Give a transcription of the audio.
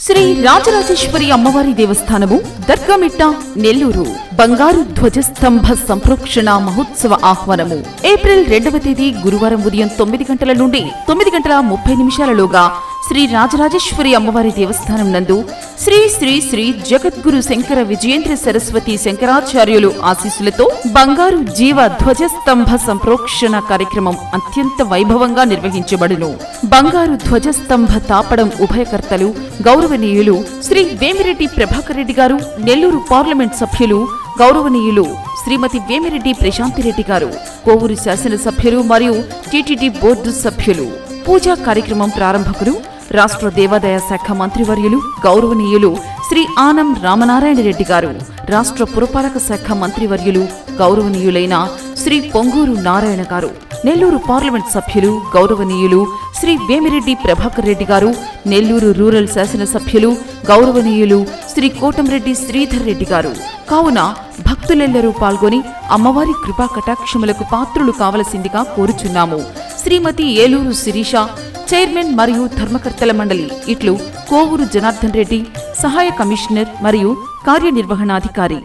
శ్రీ రాజరాజేశ్వరి అమ్మవారి దేవస్థానము దర్గామిట్ట నెల్లూరు బంగారు ధ్వజస్తంభ సంప్రోక్షణ మహోత్సవ ఆహ్వానము ఏప్రిల్ 2వ తేదీ గురువారం ఉదయం 9 గంటల నుండి 9:30 శ్రీ రాజరాజేశ్వరి అమ్మవారి దేవస్థానం నందు శ్రీ శ్రీ శ్రీ జగద్గురు శంకర విజయేంద్ర సరస్వతి శంకరాచార్యులు ఆశీస్సులతో బంగారు జీవ ధ్వజస్తంభ సంప్రోక్షణ కార్యక్రమం అత్యంత వైభవంగా నిర్వహించబడును. బంగారు ధ్వజస్తంభ తాపడం ఉభయకర్తలు గౌరవనీయులు శ్రీ వేమిరెడ్డి ప్రభాకర్ రెడ్డి గారు, నెల్లూరు పార్లమెంట్ సభ్యులు గౌరవనీయులు శ్రీమతి వేమిరెడ్డి ప్రశాంతిరెడ్డి గారు, కోవూరు శాసనసభ్యులు మరియు టీటీడీ బోర్డు సభ్యులు. పూజా కార్యక్రమం ప్రారంభకులు రాష్ట్ర దేవాదాయ శాఖ మంత్రివర్యులు గౌరవనీయులు శ్రీ ఆనం రామనారాయణ రెడ్డి గారు, రాష్ట్ర పురపాలక శాఖ మంత్రివర్యులు గౌరవనీయులైన శ్రీ పొంగూరు నారాయణ గారు, నెల్లూరు పార్లమెంట్ సభ్యులు గౌరవనీయులు శ్రీ వేమిరెడ్డి ప్రభాకర్ రెడ్డి గారు, నెల్లూరు రూరల్ శాసనసభ్యులు గౌరవనీయులు శ్రీ కోటంరెడ్డి శ్రీధర్ రెడ్డి గారు. కావున భక్తులెల్లరూ పాల్గొని అమ్మవారి కృపా కటాక్షములకు పాత్రులు కావలసిందిగా కోరుచున్నాము. శ్రీమతి ఏలూరు శిరీష, చైర్మన్ మరియు ధర్మకర్తల మండలి. ఇట్లు కోవూరు జనార్దన్ రెడ్డి, సహాయ కమిషనర్ మరియు కార్యనిర్వహణాధికారి.